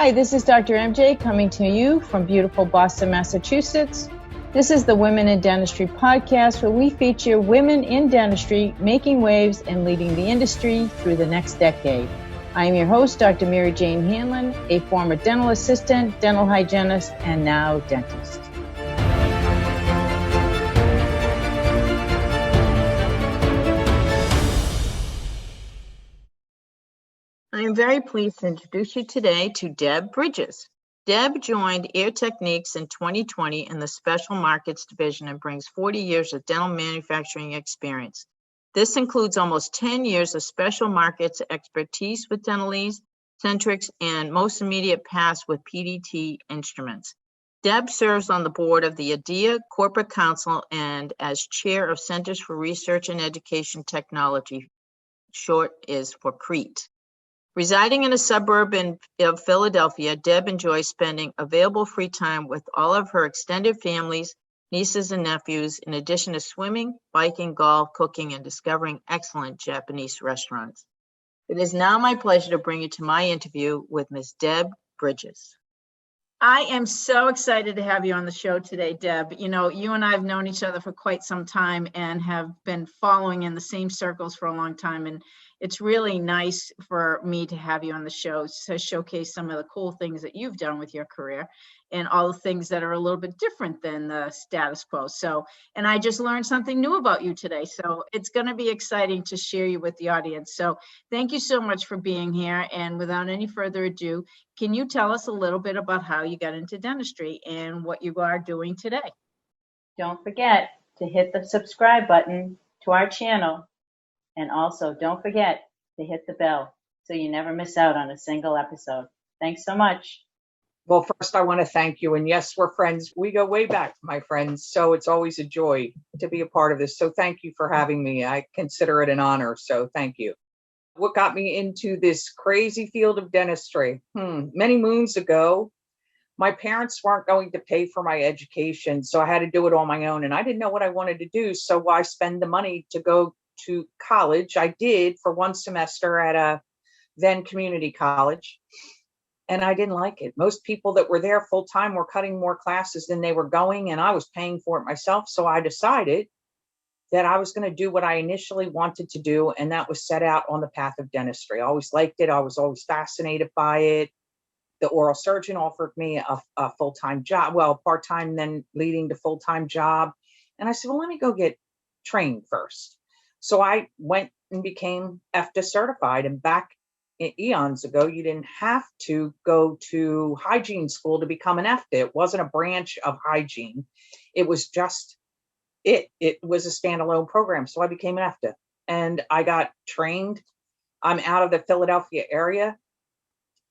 Hi, this is Dr. MJ coming to you from beautiful Boston, Massachusetts. This is the Women in Dentistry podcast, where we feature women in dentistry making waves and leading the industry through the next decade. I am your host, Dr. Mary Jane Hanlon, a former dental assistant, dental hygienist, and now dentist. I am very pleased to introduce you today to Deb Bridges. Deb joined Air Techniques in 2020 in the Special Markets Division and brings 40 years of dental manufacturing experience. This includes almost 10 years of special markets expertise with DentalEZ, Centrix, and most immediate past with PDT Instruments. Deb serves on the board of the ADEA Corporate Council and as chair of Centers for Research and Education Technology, short is for CRET. Residing in a suburb of Philadelphia, Deb enjoys spending available free time with all of her extended families, nieces and nephews, in addition to swimming, biking, golf, cooking, and discovering excellent Japanese restaurants. It is now my pleasure to bring you to my interview with Ms. Deb Bridges. I am so excited to have you on the show today, Deb. You know, you and I have known each other for quite some time and have been following in the same circles for a long time. And it's really nice for me to have you on the show to showcase some of the cool things that you've done with your career and all the things that are a little bit different than the status quo. So, and I just learned something new about you today. So it's going to be exciting to share you with the audience. So thank you so much for being here. And without any further ado, can you tell us a little bit about how you got into dentistry and what you are doing today? Don't forget to hit the subscribe button to our channel. And also, don't forget to hit the bell so you never miss out on a single episode. Thanks so much. Well, first, I want to thank you. And yes, we're friends. We go way back, my friends. So it's always a joy to be a part of this. So thank you for having me. I consider it an honor. So thank you. What got me into this crazy field of dentistry? Many moons ago, my parents weren't going to pay for my education. So I had to do it on my own. And I didn't know what I wanted to do. So why spend the money to go to college? I did for one semester at a then community college, and I didn't like it. Most people that were there full time were cutting more classes than they were going, and I was paying for it myself. So I decided that I was going to do what I initially wanted to do, and that was set out on the path of dentistry. I always liked it. I was always fascinated by it. The oral surgeon offered me a full-time job, well, part-time, then leading to full-time job. And I said, well, let me go get trained first. So I went and became EFTA certified. And back eons ago, you didn't have to go to hygiene school to become an EFTA. It wasn't a branch of hygiene. It was just it was a standalone program. So I became an EFTA and I got trained. I'm out of the Philadelphia area,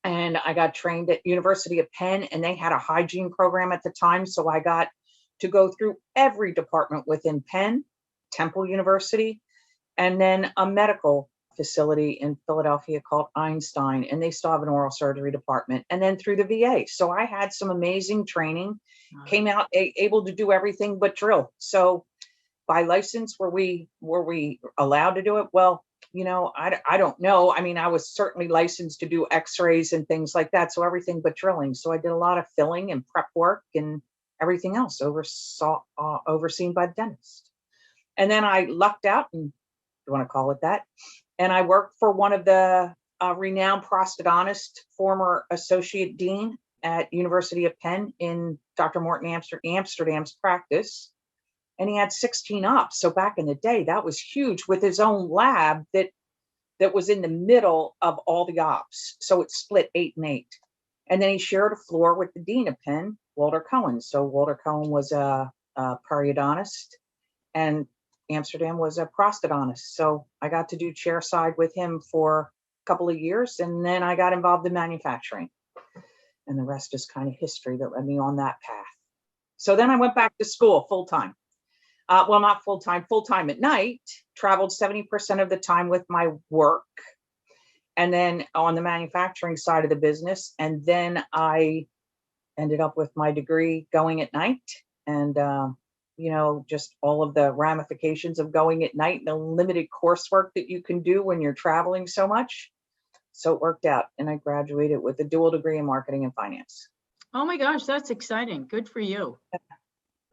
and I got trained at University of Penn, and they had a hygiene program at the time. So I got to go through every department within Penn, Temple University, and then a medical facility in Philadelphia called Einstein, and they still have an oral surgery department, and then through the VA. So I had some amazing training, came out able to do everything but drill. So by license, were we allowed to do it? Well, you know, I don't know. I mean, I was certainly licensed to do x-rays and things like that. So everything but drilling. So I did a lot of filling and prep work and everything else overseen by the dentist. And then I lucked out, and you want to call it that. And I worked for one of the renowned prosthodontist, former associate dean at University of Penn in Dr. Morton Amsterdam's practice. And he had 16 ops. So back in the day, that was huge, with his own lab that was in the middle of all the ops. So it split 8 and 8. And then he shared a floor with the dean of Penn, Walter Cohen. So Walter Cohen was a periodontist, and Amsterdam was a prosthodontist. So I got to do chair side with him for a couple of years, and then I got involved in manufacturing. And the rest is kind of history that led me on that path. So then I went back to school full time. Well, not full time at night, traveled 70% of the time with my work, and then on the manufacturing side of the business. And then I ended up with my degree going at night, and you know, just all of the ramifications of going at night and the limited coursework that you can do when you're traveling so much. So it worked out, and I graduated with a dual degree in marketing and finance. Oh my gosh, that's exciting. Good for you.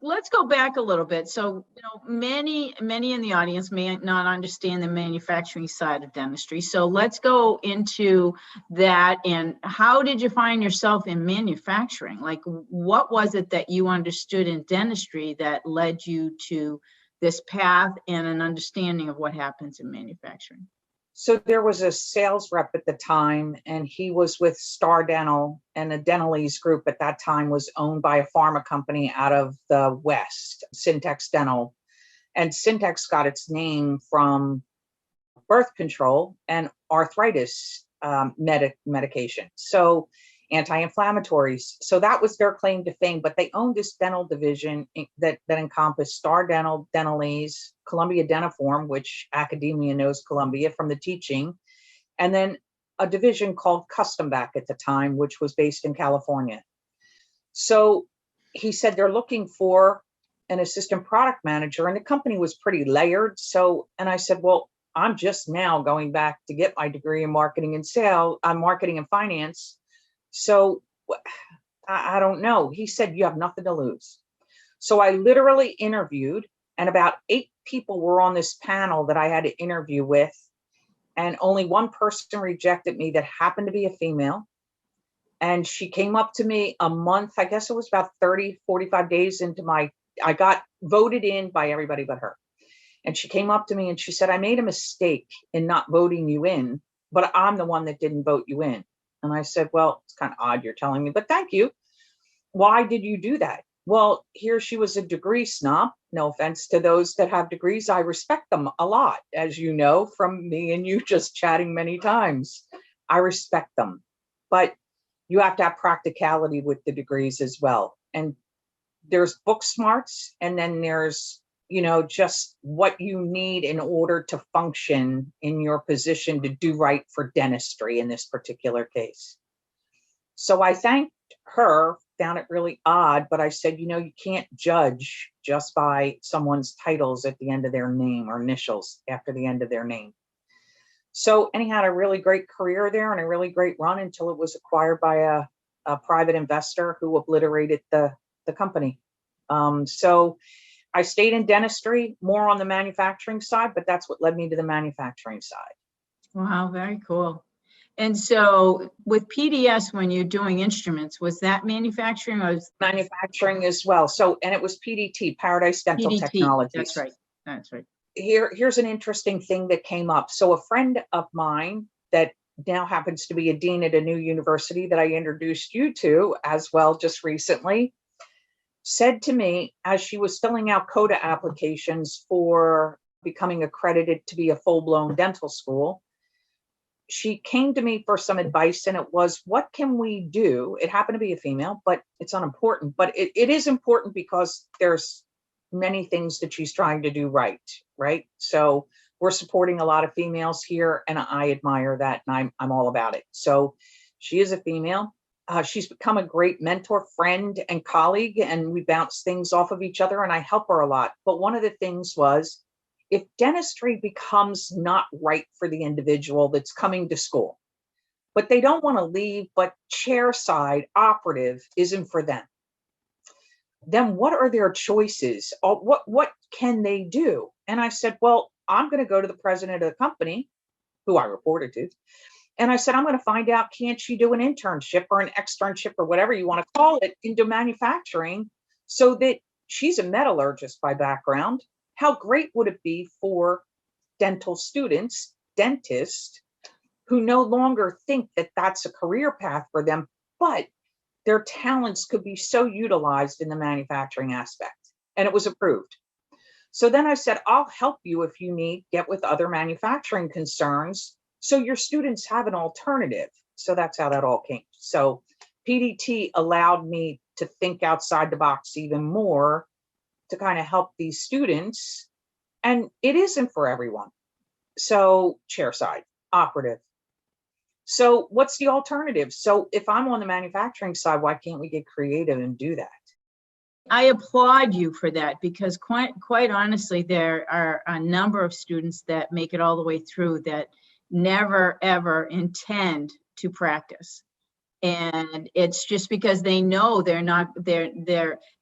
Let's go back a little bit. So, many in the audience may not understand the manufacturing side of dentistry. So let's go into that. And how did you find yourself in manufacturing? Like, what was it that you understood in dentistry that led you to this path and an understanding of what happens in manufacturing? So there was a sales rep at the time, and he was with Star Dental, and the DentalEZ group at that time was owned by a pharma company out of the West, Centrix Dental. And Centrix got its name from birth control and arthritis medication. So anti-inflammatories. So that was their claim to fame, but they owned this dental division that encompassed Star Dental, DentalEZ, Columbia Dentiform, which academia knows Columbia from the teaching, and then a division called Custom Back at the time, which was based in California. So he said they're looking for an assistant product manager, and the company was pretty layered. So, and I said, well, I'm just now going back to get my degree in marketing and finance. So I don't know. He said, you have nothing to lose. So I literally interviewed, and about 8 people were on this panel that I had to interview with. And only one person rejected me that happened to be a female. And she came up to me a month, I guess it was about 30, 45 days into I got voted in by everybody but her. And she came up to me and she said, I made a mistake in not voting you in, but I'm the one that didn't vote you in. And I said, well, it's kind of odd you're telling me, but thank you. Why did you do that? Well, here she was a degree snob. No offense to those that have degrees. I respect them a lot, as you know, from me and you just chatting many times. I respect them, but you have to have practicality with the degrees as well. And there's book smarts, and then there's, just what you need in order to function in your position to do right for dentistry in this particular case. So I thanked her, found it really odd, but I said, you can't judge just by someone's titles at the end of their name or initials after the end of their name. So, and he had a really great career there and a really great run until it was acquired by a private investor who obliterated the company. So I stayed in dentistry, more on the manufacturing side, but that's what led me to the manufacturing side. Wow, very cool. And so with PDS, when you're doing instruments, was that manufacturing or was manufacturing as well? So, and it was PDT, Paradise Dental PDT? Technologies. That's right. That's right. Here's an interesting thing that came up. So a friend of mine that now happens to be a dean at a new university that I introduced you to as well just recently, said to me as she was filling out CODA applications for becoming accredited to be a full-blown dental school, she came to me for some advice, and it was, what can we do? It happened to be a female, but it's unimportant. But it is important because there's many things that she's trying to do right? So we're supporting a lot of females here, and I admire that, and I'm all about it. So she is a female. She's become a great mentor, friend, and colleague, and we bounce things off of each other, and I help her a lot. But one of the things was, if dentistry becomes not right for the individual that's coming to school, but they don't want to leave, but chair side operative isn't for them, then what are their choices? What can they do? And I said, well, I'm going to go to the president of the company, who I reported to, and I said, I'm going to find out, can't she do an internship or an externship or whatever you want to call it into manufacturing, so that she's a metallurgist by background. How great would it be for dental students, dentists, who no longer think that that's a career path for them, but their talents could be so utilized in the manufacturing aspect? And it was approved. So then I said, I'll help you if you need, get with other manufacturing concerns, so your students have an alternative. So that's how that all came. So PDT allowed me to think outside the box even more to kind of help these students. And it isn't for everyone. So chair side, operative. So what's the alternative? So if I'm on the manufacturing side, why can't we get creative and do that? I applaud you for that, because quite honestly, there are a number of students that make it all the way through that never, ever intend to practice. And it's just because they know they're not, their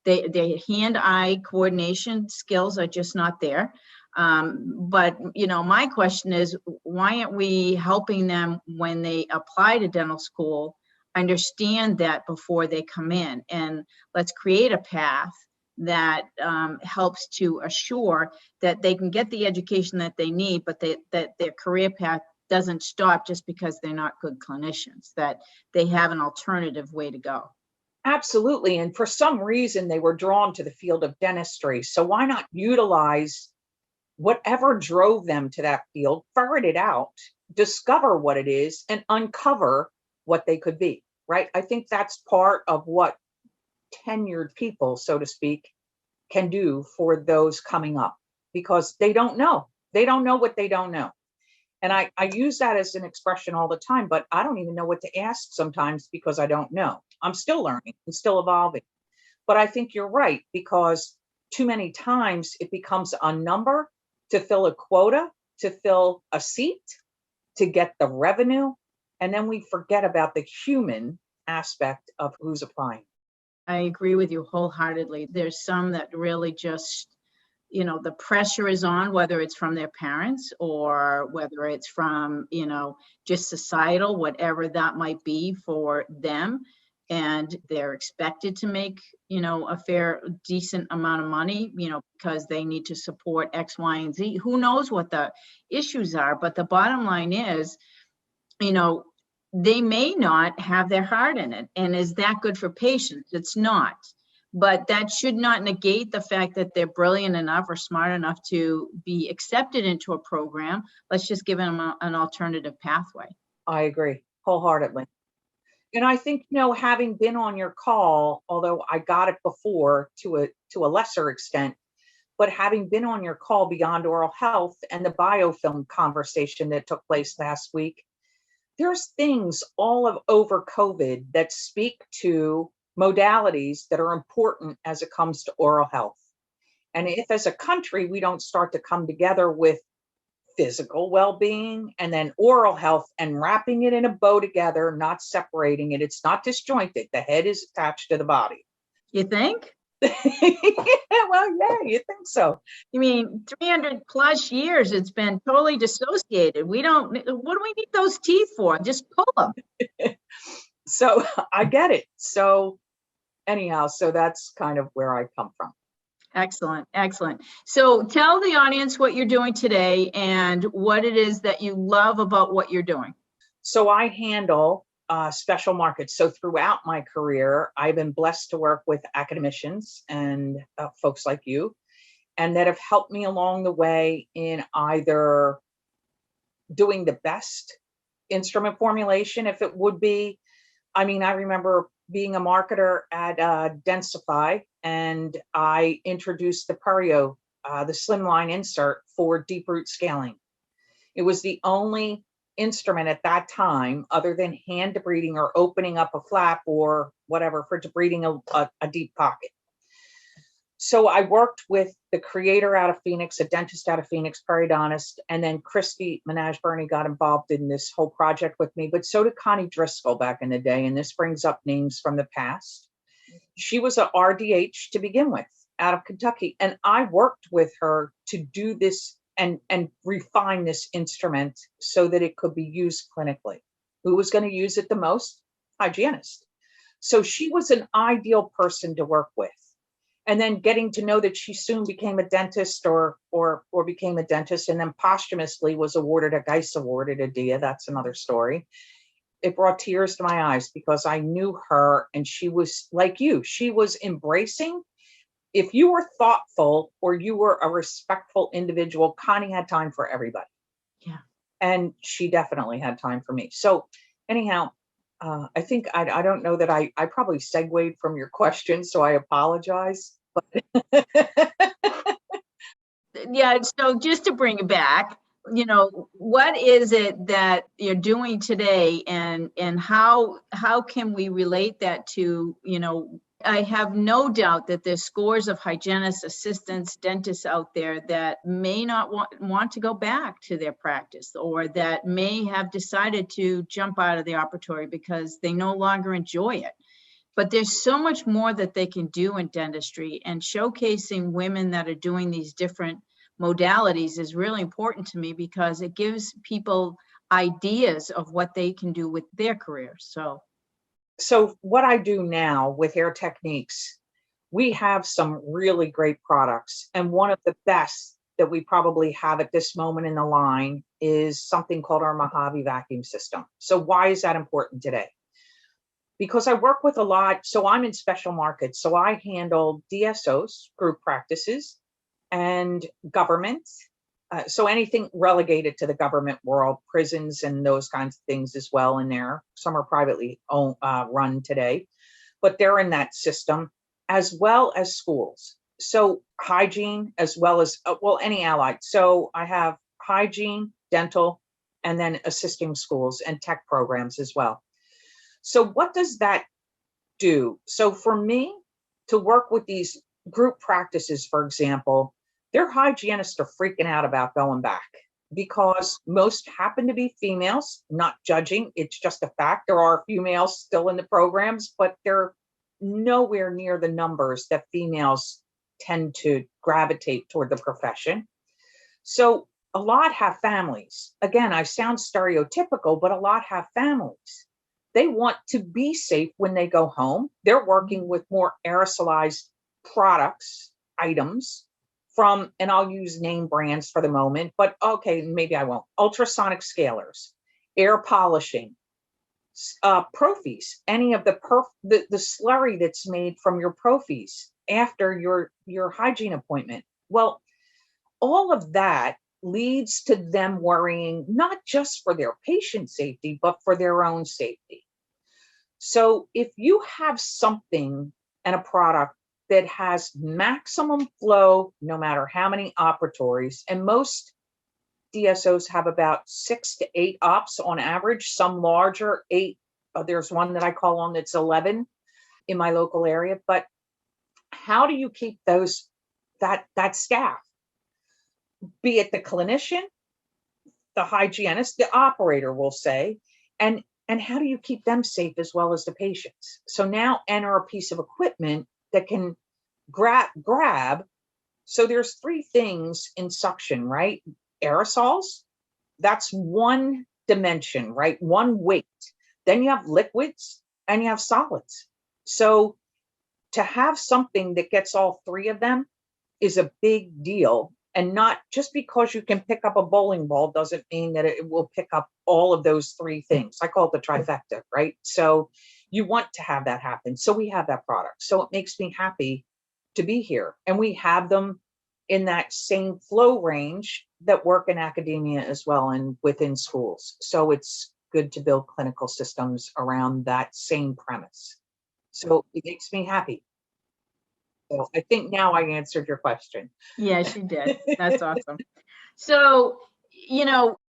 hand-eye coordination skills are just not there. But, you know, my question is, why aren't we helping them when they apply to dental school, understand that before they come in? And let's create a path that helps to assure that they can get the education that they need, but that their career path doesn't stop just because they're not good clinicians, that they have an alternative way to go. Absolutely. And for some reason, they were drawn to the field of dentistry. So why not utilize whatever drove them to that field, ferret it out, discover what it is, and uncover what they could be, right? I think that's part of what tenured people, so to speak, can do for those coming up, because they don't know. They don't know what they don't know. And I use that as an expression all the time, but I don't even know what to ask sometimes because I don't know. I'm still learning and still evolving. But I think you're right, because too many times it becomes a number to fill a quota, to fill a seat, to get the revenue. And then we forget about the human aspect of who's applying. I agree with you wholeheartedly. There's some that really just, you know, the pressure is on, whether it's from their parents or whether it's from, you know, just societal, whatever that might be for them. And they're expected to make, you know, a fair, decent amount of money, you know, because they need to support X, Y, and Z. Who knows what the issues are? But the bottom line is, you know, they may not have their heart in it. And is that good for patients? It's not. But that should not negate the fact that they're brilliant enough or smart enough to be accepted into a program. Let's just give them an alternative pathway. I agree wholeheartedly. And I think, you know, having been on your call, although I got it before to a lesser extent, but having been on your call Beyond Oral Health and the biofilm conversation that took place last week, there's things all over COVID that speak to modalities that are important as it comes to oral health. And if as a country, we don't start to come together with physical well-being and then oral health and wrapping it in a bow together, not separating it, it's not disjointed. The head is attached to the body. You think? Well, yeah, you think so. I mean, 300 plus years, it's been totally dissociated. What do we need those teeth for? Just pull them. So I get it. So anyhow, so that's kind of where I come from. Excellent, excellent. So tell the audience what you're doing today and what it is that you love about what you're doing. So I handle special markets. So throughout my career, I've been blessed to work with academicians and folks like you, and that have helped me along the way in either doing the best instrument formulation, if it would be. I mean, I remember being a marketer at Dentistry, and I introduced the Perio, the slimline insert for deep root scaling. It was the only instrument at that time, other than hand debriding or opening up a flap or whatever for debriding a deep pocket. So I worked with the creator out of Phoenix, a dentist out of Phoenix, periodontist, and then Christy Minaj-Burney got involved in this whole project with me, but so did Connie Driscoll back in the day, and this brings up names from the past. She was a RDH to begin with, out of Kentucky, and I worked with her to do this and refine this instrument so that it could be used clinically. Who was going to use it the most? Hygienist. So she was an ideal person to work with. And then getting to know that she soon became a dentist or became a dentist, and then posthumously was awarded a Geis Award at ADEA. That's another story. It brought tears to my eyes because I knew her, and she was like you. She was embracing. If you were thoughtful or you were a respectful individual, Connie had time for everybody. Yeah. And she definitely had time for me. So anyhow, I think I don't know that I probably segued from your question, so I apologize. But yeah, so just to bring it back, you know, what is it that you're doing today, and how can we relate that to, you know, I have no doubt that there's scores of hygienists, assistants, dentists out there that may not want to go back to their practice, or that may have decided to jump out of the operatory because they no longer enjoy it. But there's so much more that they can do in dentistry, and showcasing women that are doing these different modalities is really important to me because it gives people ideas of what they can do with their careers. So what I do now with Hair Techniques, we have some really great products. And one of the best that we probably have at this moment in the line is something called our Mojave vacuum system. So why is that important today? Because I work with a lot, so I'm in special markets. So I handle DSOs, group practices, and government. So anything relegated to the government world, prisons and those kinds of things as well in there. Some are privately owned, run today, but they're in that system, as well as schools. So hygiene, as well as, well, any allied. So I have hygiene, dental, and then assisting schools and tech programs as well. So what does that do? So for me to work with these group practices, for example, their hygienists are freaking out about going back because most happen to be females, not judging. It's just a fact. There are females still in the programs, but they're nowhere near the numbers that females tend to gravitate toward the profession. So a lot have families. Again, I sound stereotypical, but a lot have families. They want to be safe when they go home. They're working with more aerosolized products, items from, and I'll use name brands for the moment, but okay, maybe I won't. Ultrasonic scalers, air polishing, Profies, any of the slurry that's made from your Profies after your hygiene appointment. Well, all of that leads to them worrying, not just for their patient safety, but for their own safety. So if you have something and a product that has maximum flow, no matter how many operatories, and most DSOs have about 6 to 8 ops on average, some larger, 8. There's one that I call on that's 11 in my local area. But how do you keep that staff, be it the clinician, the hygienist, the operator, we'll say, and how do you keep them safe as well as the patients? So now enter a piece of equipment that can grab. So there's 3 things in suction, right? Aerosols, that's one dimension, right? One weight. Then you have liquids and you have solids. So to have something that gets all 3 of them is a big deal. And not just because you can pick up a bowling ball doesn't mean that it will pick up all of those 3 things. I call it the trifecta, right? So you want to have that happen. So we have that product. So it makes me happy to be here. And we have them in that same flow range that work in academia as well and within schools. So it's good to build clinical systems around that same premise. So it makes me happy. So I think now I answered your question. Yes, you did. That's awesome. So,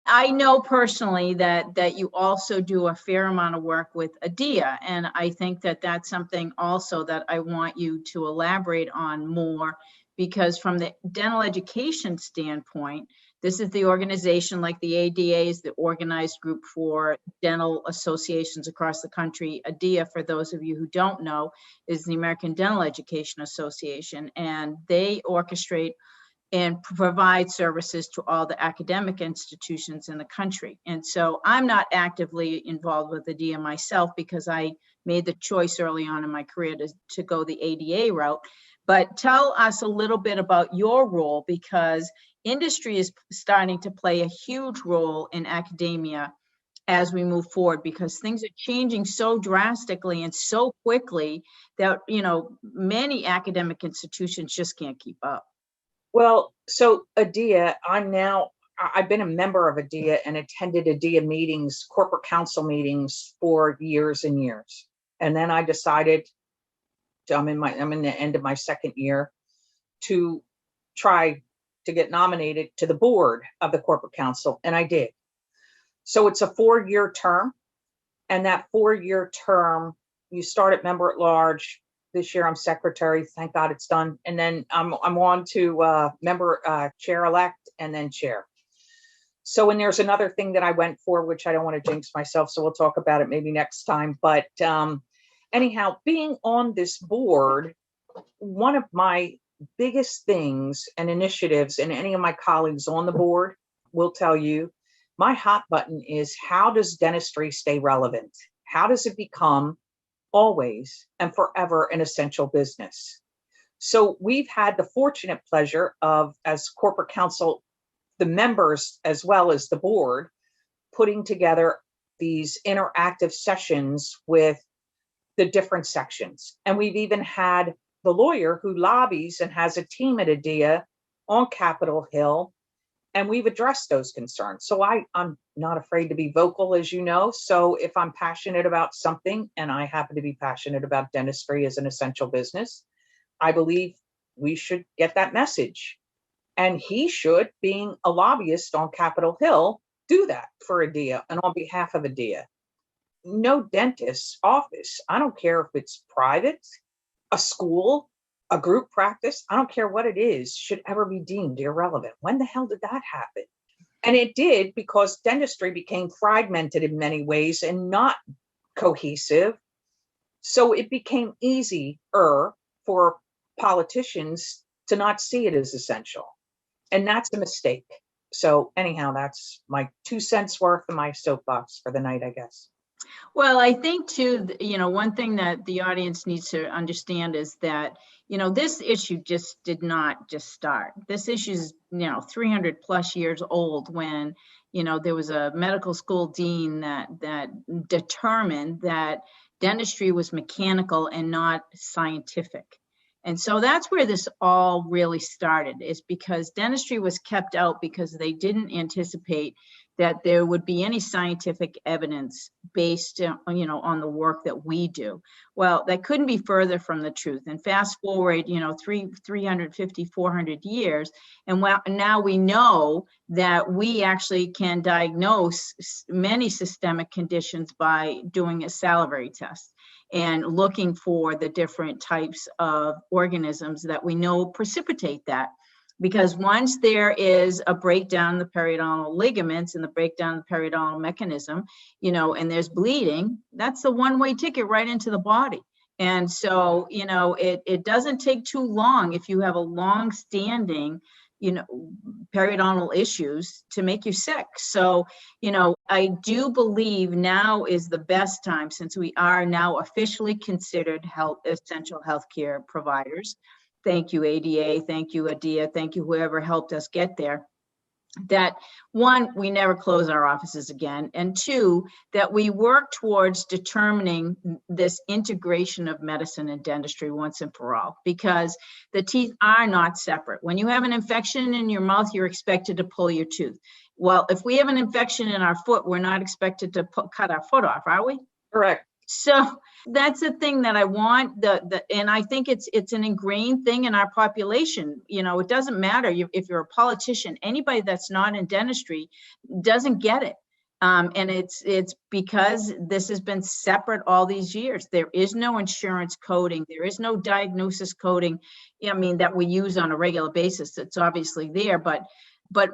I know personally that you also do a fair amount of work with ADEA, and I think that that's something also that I want you to elaborate on more, because from the dental education standpoint, this is the organization, like the ADA is the organized group for dental associations across the country. ADEA, for those of you who don't know, is the American Dental Education Association, and they orchestrate and provide services to all the academic institutions in the country. And so I'm not actively involved with ADEA myself because I made the choice early on in my career to go the ADA route. But tell us a little bit about your role, because industry is starting to play a huge role in academia as we move forward, because things are changing so drastically and so quickly that, many academic institutions just can't keep up. Well, so ADEA, I've been a member of ADEA and attended ADEA meetings, corporate council meetings for years and years. And then I decided, I'm in the end of my 2nd year, to try to get nominated to the board of the corporate council, and I did. So it's a 4-year term, and that 4-year term, you start at member at large, This year I'm secretary. Thank God it's done. And then I'm on to member chair-elect and then chair. So, and there's another thing that I went for, which I don't want to jinx myself, so we'll talk about it maybe next time. But anyhow, being on this board, one of my biggest things and initiatives, and any of my colleagues on the board will tell you, my hot button is, how does dentistry stay relevant? How does it become always and forever an essential business? So we've had the fortunate pleasure of, as corporate council, the members as well as the board, putting together these interactive sessions with the different sections. And we've even had the lawyer who lobbies and has a team at ADEA on Capitol Hill, and we've addressed those concerns. So I'm not afraid to be vocal, as you know. So if I'm passionate about something, and I happen to be passionate about dentistry as an essential business, I believe we should get that message. And he should, being a lobbyist on Capitol Hill, do that for ADEA and on behalf of ADEA. No dentist's office, I don't care if it's private, a school, a group practice, I don't care what it is, should ever be deemed irrelevant. When the hell did that happen? And it did, because dentistry became fragmented in many ways and not cohesive. So it became easier for politicians to not see it as essential. And that's a mistake. So anyhow, that's my 2 cents worth of my soapbox for the night, I guess. Well, I think too, one thing that the audience needs to understand is that, this issue just did not just start. This issue is, 300 plus years old, when, there was a medical school dean that determined that dentistry was mechanical and not scientific. And so that's where this all really started, is because dentistry was kept out because they didn't anticipate that there would be any scientific evidence based on the work that we do. Well, that couldn't be further from the truth. And fast forward, 350, 400 years, and now we know that we actually can diagnose many systemic conditions by doing a salivary test and looking for the different types of organisms that we know precipitate that. Because once there is a breakdown in the periodontal ligaments and the breakdown in the periodontal mechanism, and there's bleeding, that's the one-way ticket right into the body. And so, it doesn't take too long if you have a long-standing, periodontal issues to make you sick. So, I do believe now is the best time, since we are now officially considered essential healthcare providers. Thank you, ADA. Thank you, ADEA. Thank you, whoever helped us get there. That one, we never close our offices again. And two, that we work towards determining this integration of medicine and dentistry once and for all, because the teeth are not separate. When you have an infection in your mouth, you're expected to pull your tooth. Well, if we have an infection in our foot, we're not expected to cut our foot off, are we? Correct. So that's the thing that I want, and I think it's an ingrained thing in our population. It doesn't matter if you're a politician, anybody that's not in dentistry doesn't get it. And it's because this has been separate all these years. There is no insurance coding. There is no diagnosis coding, that we use on a regular basis. It's obviously there, but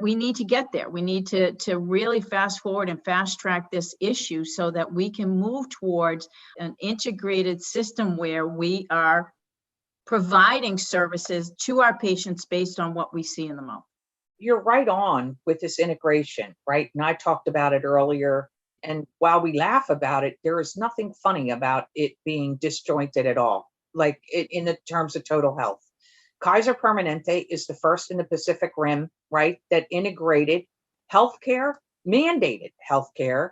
we need to get there. We need to really fast forward and fast track this issue so that we can move towards an integrated system where we are providing services to our patients based on what we see in the mouth. You're right on with this integration, right? And I talked about it earlier. And while we laugh about it, there is nothing funny about it being disjointed at all, like in the terms of total health. Kaiser Permanente is the first in the Pacific Rim, right, that integrated healthcare, mandated healthcare,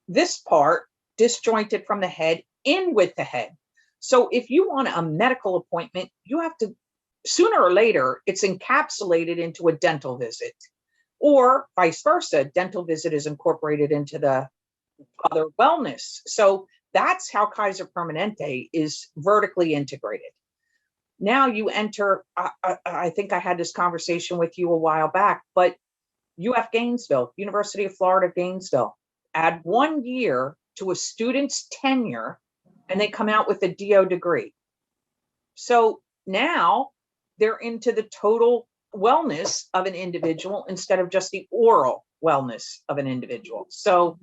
this part disjointed from the head, in with the head. So if you want a medical appointment, you have to, sooner or later, it's encapsulated into a dental visit, or vice versa. Dental visit is incorporated into the other wellness. So that's how Kaiser Permanente is vertically integrated. Now you enter, I think I had this conversation with you a while back, but UF Gainesville, University of Florida, Gainesville, add 1 year to a student's tenure and they come out with a DO degree. So now they're into the total wellness of an individual instead of just the oral wellness of an individual. So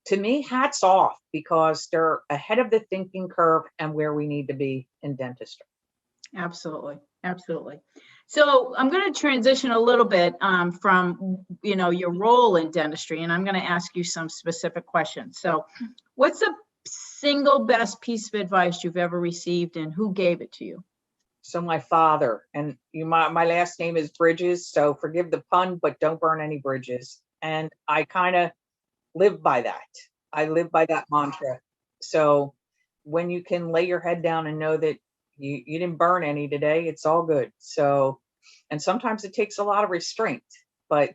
to me, hats off, because they're ahead of the thinking curve and where we need to be in dentistry. Absolutely. Absolutely. So I'm going to transition a little bit from, your role in dentistry, and I'm going to ask you some specific questions. So what's the single best piece of advice you've ever received, and who gave it to you? So my father, and my last name is Bridges, so forgive the pun, but don't burn any bridges. And I kind of live by that. I live by that mantra. So when you can lay your head down and know that you didn't burn any today, it's all good. So, and sometimes it takes a lot of restraint, but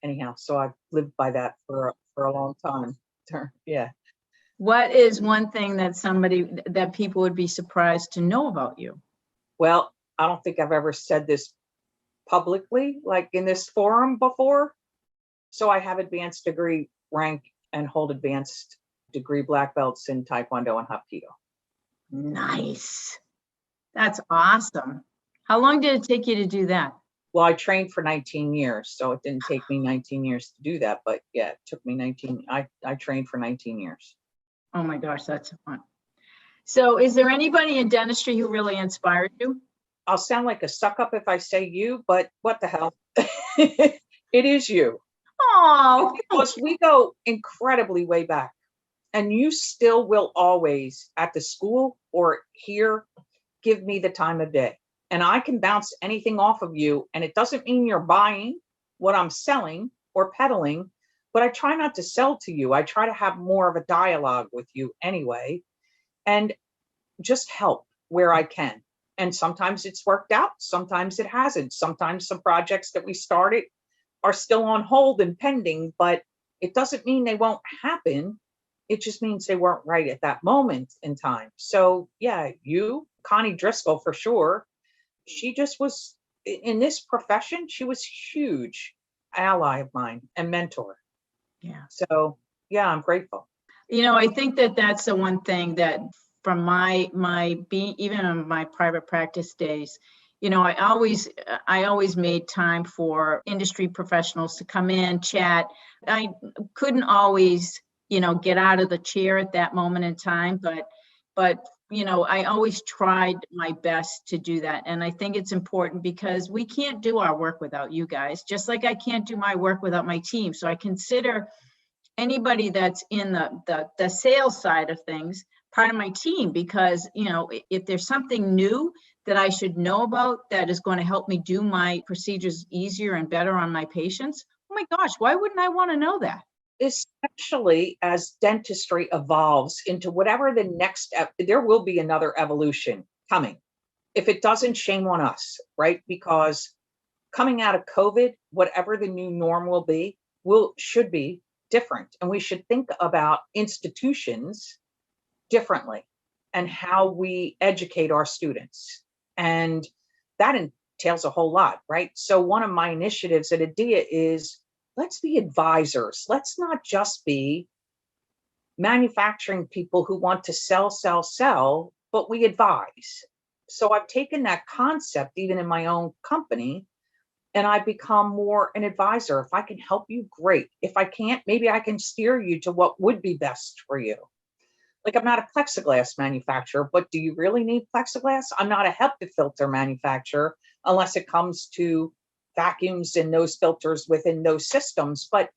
anyhow, so I've lived by that for a long time. Yeah. What is one thing that people would be surprised to know about you? Well, I don't think I've ever said this publicly, like in this forum before. So I have advanced degree rank and hold advanced degree black belts in Taekwondo and Hapkido. Nice. That's awesome. How long did it take you to do that? Well, I trained for 19 years, so it didn't take me 19 years to do that. But yeah, it took me 19. I trained for 19 years. Oh my gosh, that's fun. So is there anybody in dentistry who really inspired you? I'll sound like a suck up if I say you, but what the hell? It is you. Oh, Because we go incredibly way back, and you still will always at the school or here give me the time of day. And I can bounce anything off of you, and it doesn't mean you're buying what I'm selling or peddling, but I try not to sell to you. I try to have more of a dialogue with you anyway, and just help where I can. And sometimes it's worked out, sometimes it hasn't. Sometimes some projects that we started are still on hold and pending, but it doesn't mean they won't happen. It just means they weren't right at that moment in time. So yeah, Connie Driscoll for sure. She just was in this profession. She was huge ally of mine and mentor. yeah. So yeah, I'm grateful. I think that that's the one thing that from my being, even in my private practice days, I always made time for industry professionals to come in, chat. I couldn't always, get out of the chair at that moment in time, but I always tried my best to do that. And I think it's important because we can't do our work without you guys, just like I can't do my work without my team. So I consider anybody that's in the sales side of things part of my team, because if there's something new that I should know about that is going to help me do my procedures easier and better on my patients, oh my gosh, why wouldn't I want to know that? Especially as dentistry evolves into whatever the next, there will be another evolution coming. If it doesn't, shame on us, right? Because coming out of COVID, whatever the new norm will be, should be different. And we should think about institutions differently and how we educate our students. And that entails a whole lot, right? So one of my initiatives at ADEA is, let's be advisors. Let's not just be manufacturing people who want to sell, but we advise. So I've taken that concept even in my own company, and I've become more an advisor. If I can help you, great. If I can't, maybe I can steer you to what would be best for you. Like, I'm not a plexiglass manufacturer, but do you really need plexiglass? I'm not a HEPA filter manufacturer unless it comes to vacuums and those filters within those systems. But,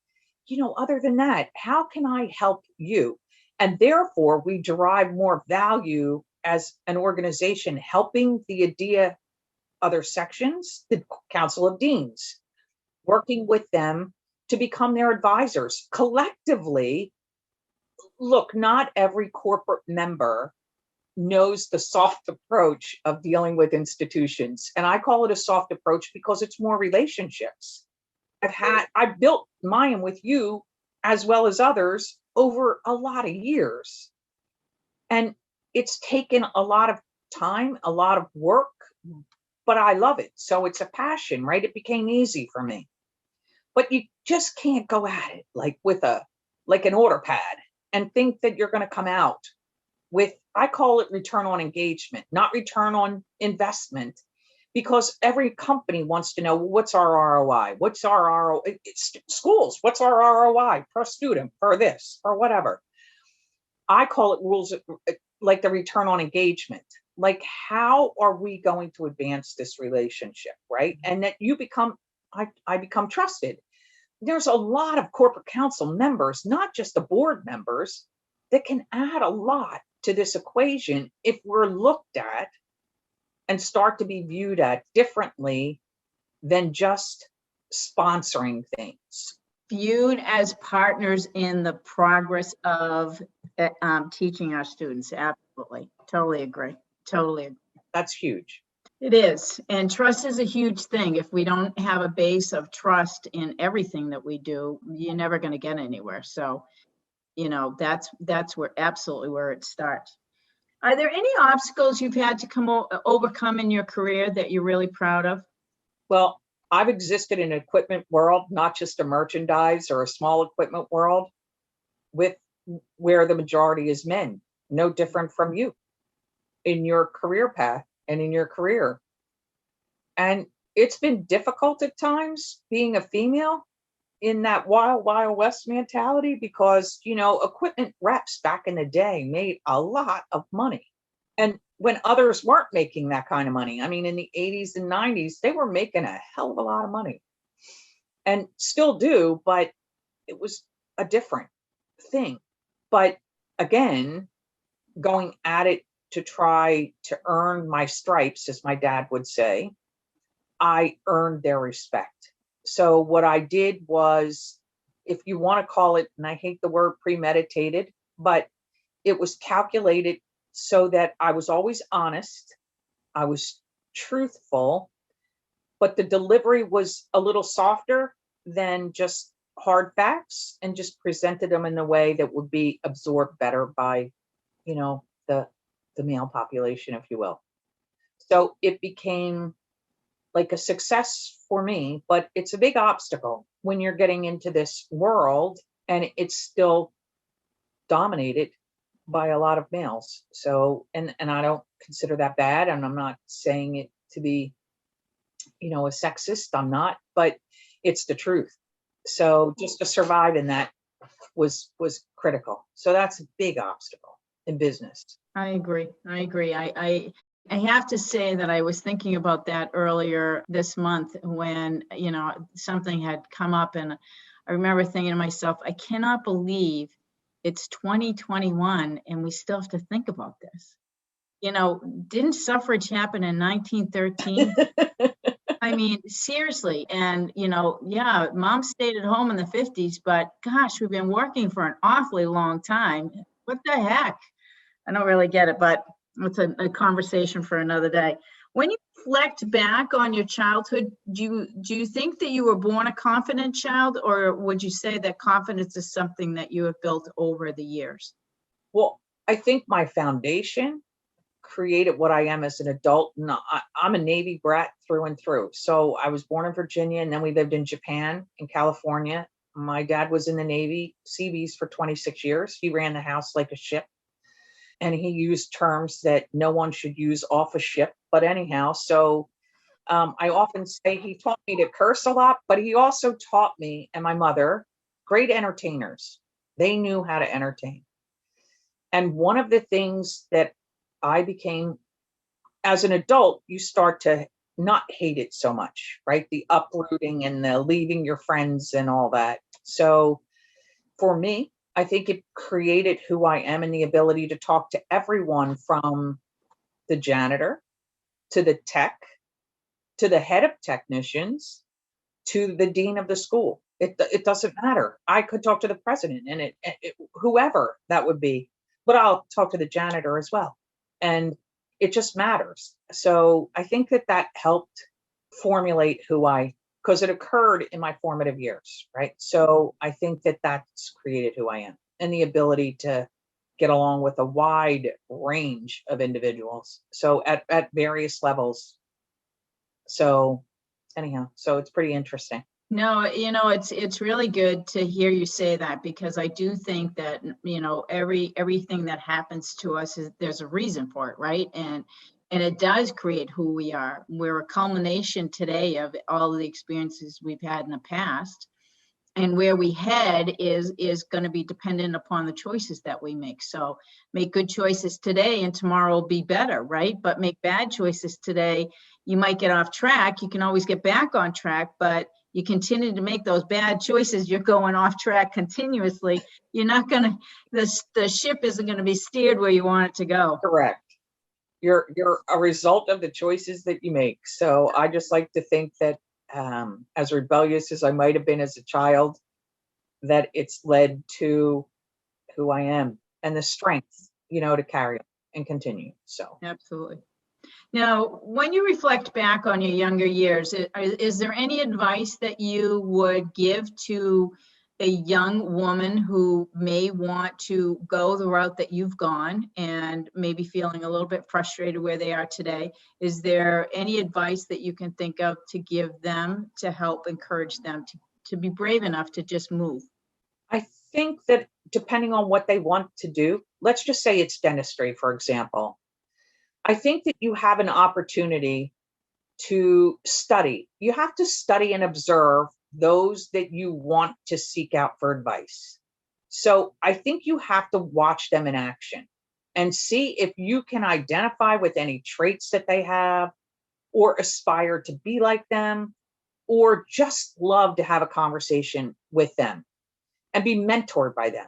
other than that, how can I help you? And therefore, we derive more value as an organization, helping the ADEA other sections, the Council of Deans, working with them to become their advisors collectively. Look, not every corporate member knows the soft approach of dealing with institutions. And I call it a soft approach because it's more relationships. I built mine with you as well as others over a lot of years. And it's taken a lot of time, a lot of work, but I love it. So it's a passion, right? It became easy for me. But you just can't go at it like with an order pad and think that you're going to come out with I call it return on engagement, not return on investment, because every company wants to know, what's our ROI? What's our ROI? It's schools. What's our ROI per student, for this, or whatever? I call it rules like the return on engagement. Like, how are we going to advance this relationship, right? And that you become, I become trusted. There's a lot of corporate council members, not just the board members, that can add a lot to this equation if we're looked at and start to be viewed at differently than just sponsoring things. Viewed as partners in the progress of teaching our students. Absolutely. Totally agree. Totally agree. That's huge. It is. And trust is a huge thing. If we don't have a base of trust in everything that we do, you're never going to get anywhere. So, you know, that's where absolutely where it starts. Are there any obstacles you've had to overcome in your career that you're really proud of? Well, I've existed in an equipment world, not just a merchandise or a small equipment world, where the majority is men, no different from you in your career path and in your career. And it's been difficult at times being a female in that wild, wild west mentality, because, you know, equipment reps back in the day made a lot of money. And when others weren't making that kind of money, I mean, in the 80s and 90s, they were making a hell of a lot of money and still do, but it was a different thing. But again, going at it to try to earn my stripes, as my dad would say, I earned their respect. So what I did was, if you want to call it, and I hate the word premeditated, but it was calculated so that I was always honest, I was truthful, but the delivery was a little softer than just hard facts, and just presented them in a way that would be absorbed better by, you know, the male population, if you will. So it became like a success for me, but it's a big obstacle when you're getting into this world and it's still dominated by a lot of males. So, and I don't consider that bad, and I'm not saying it to be, you know, a sexist, I'm not, but it's the truth. So just to survive in that was critical. So that's a big obstacle in business. I agree. I have to say that I was thinking about that earlier this month when, you know, something had come up, and I remember thinking to myself, I cannot believe it's 2021 and we still have to think about this. You know, didn't suffrage happen in 1913? I mean, seriously. And, you know, yeah, mom stayed at home in the 50s, but gosh, we've been working for an awfully long time. What the heck? I don't really get it, but it's a conversation for another day. When you reflect back on your childhood, do you think that you were born a confident child, or would you say that confidence is something that you have built over the years? Well, I think my foundation created what I am as an adult. And I'm a Navy brat through and through. So I was born in Virginia, and then we lived in Japan and California. My dad was in the Navy Seabees for 26 years. He ran the house like a ship. And he used terms that no one should use off a ship. But anyhow, so I often say he taught me to curse a lot, but he also taught me and my mother, great entertainers. They knew how to entertain. And one of the things that I became, as an adult, you start to not hate it so much, right? The uprooting and the leaving your friends and all that. So for me, I think it created who I am, and the ability to talk to everyone from the janitor to the tech, to the head of technicians, to the dean of the school. It doesn't matter. I could talk to the president and whoever that would be, but I'll talk to the janitor as well. And it just matters. So I think that helped formulate because it occurred in my formative years, right? So I think that's created who I am, and the ability to get along with a wide range of individuals. So at various levels. So anyhow, so it's pretty interesting. No, it's really good to hear you say that, because I do think that, everything that happens to us there's a reason for it, right? And it does create who we are. We're a culmination today of all of the experiences we've had in the past. And where we head is going to be dependent upon the choices that we make. So make good choices today and tomorrow will be better, right? But make bad choices today, you might get off track. You can always get back on track, but you continue to make those bad choices, you're going off track continuously. You're not going to, the ship isn't going to be steered where you want it to go. Correct. You're a result of the choices that you make. So I just like to think that as rebellious as I might have been as a child, that it's led to who I am and the strength, to carry on and continue. So Absolutely. Now, when you reflect back on your younger years, is there any advice that you would give to a young woman who may want to go the route that you've gone and maybe feeling a little bit frustrated where they are today? Is there any advice that you can think of to give them to help encourage them to be brave enough to just move? I think that depending on what they want to do, let's just say it's dentistry, for example. I think that you have an opportunity to study. You have to study and observe those that you want to seek out for advice. So I think you have to watch them in action and see if you can identify with any traits that they have, or aspire to be like them, or just love to have a conversation with them and be mentored by them.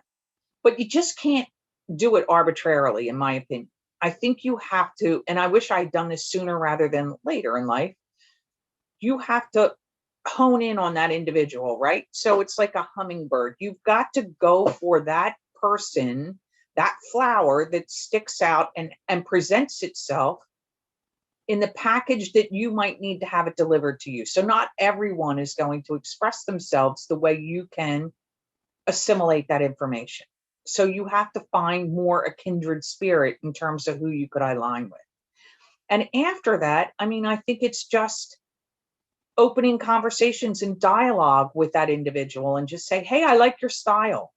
But you just can't do it arbitrarily, in my opinion. I think you have to, and I wish I had done this sooner rather than later in life, you have to hone in on that individual, right? So it's like a hummingbird. You've got to go for that person, that flower that sticks out and presents itself in the package that you might need to have it delivered to you. So not everyone is going to express themselves the way you can assimilate that information. So you have to find more a kindred spirit in terms of who you could align with. And after that, I think it's just opening conversations and dialogue with that individual and just say, hey, I like your style.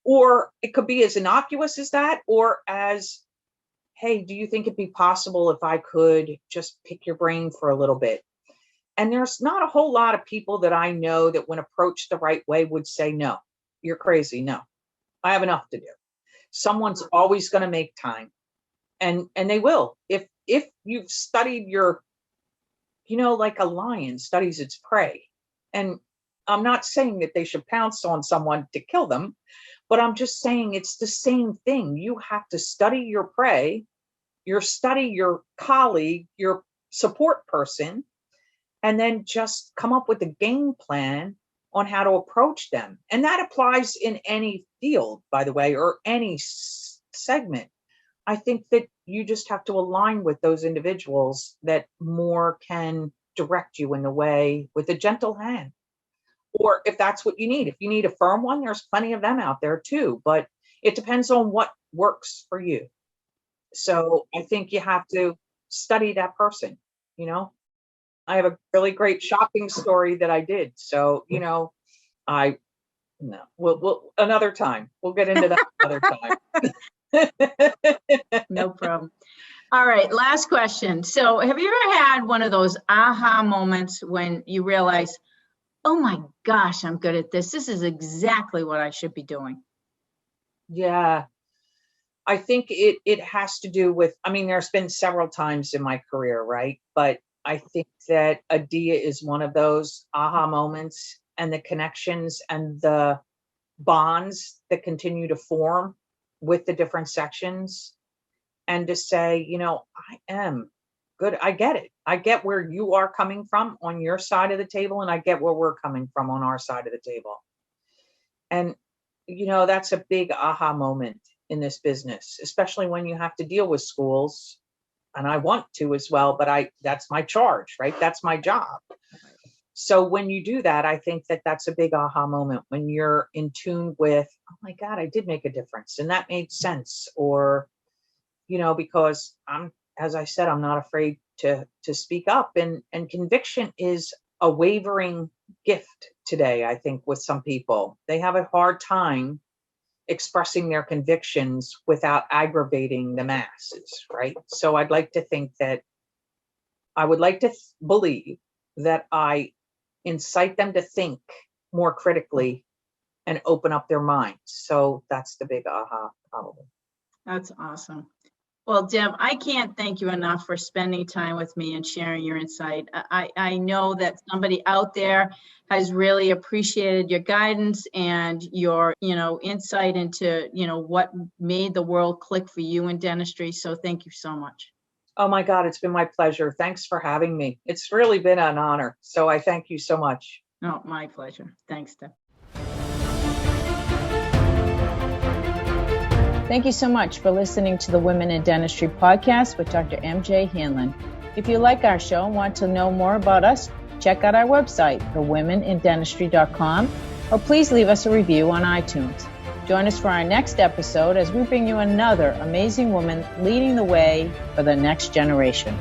Or it could be as innocuous as that, or as, hey, do you think it'd be possible if I could just pick your brain for a little bit? And there's not a whole lot of people that I know that when approached the right way would say, no, you're crazy. No, I have enough to do. Someone's always going to make time, and they will. If you've studied your, like a lion studies its prey. And I'm not saying that they should pounce on someone to kill them, but I'm just saying it's the same thing. You have to study your prey, study your colleague, your support person, and then just come up with a game plan on how to approach them. And that applies in any field, by the way, or any segment. I think that you just have to align with those individuals that more can direct you in the way with a gentle hand. Or if that's what you need, if you need a firm one, there's plenty of them out there too, but it depends on what works for you. So I think you have to study that person, I have a really great shopping story that I did. So, we'll another time. We'll get into that another time. No problem. All right, last question. So have you ever had one of those aha moments when you realize, oh my gosh, I'm good at this. This is exactly what I should be doing? Yeah. I think it has to do with, there's been several times in my career, right? But I think that ADEA is one of those aha moments, and the connections and the bonds that continue to form with the different sections, and to say, I am good. I get it. I get where you are coming from on your side of the table, and I get where we're coming from on our side of the table. And, that's a big aha moment in this business, especially when you have to deal with schools. And I want to as well, but that's my charge, right? That's my job. So when you do that, I think that that's a big aha moment when you're in tune with, oh my God, I did make a difference and that made sense. Or, because as I said, I'm not afraid to speak up, and conviction is a wavering gift today, I think, with some people. They have a hard time expressing their convictions without aggravating the masses, right? So I'd like to think that I would like to believe that I incite them to think more critically and open up their minds. So that's the big aha, probably. That's awesome. Well, Deb, I can't thank you enough for spending time with me and sharing your insight. I know that somebody out there has really appreciated your guidance and your, insight into, what made the world click for you in dentistry. So thank you so much. Oh my God, it's been my pleasure. Thanks for having me. It's really been an honor. So I thank you so much. Oh, my pleasure. Thanks, Deb. Thank you so much for listening to the Women in Dentistry podcast with Dr. MJ Hanlon. If you like our show and want to know more about us, check out our website, thewomenindentistry.com, or please leave us a review on iTunes. Join us for our next episode as we bring you another amazing woman leading the way for the next generation.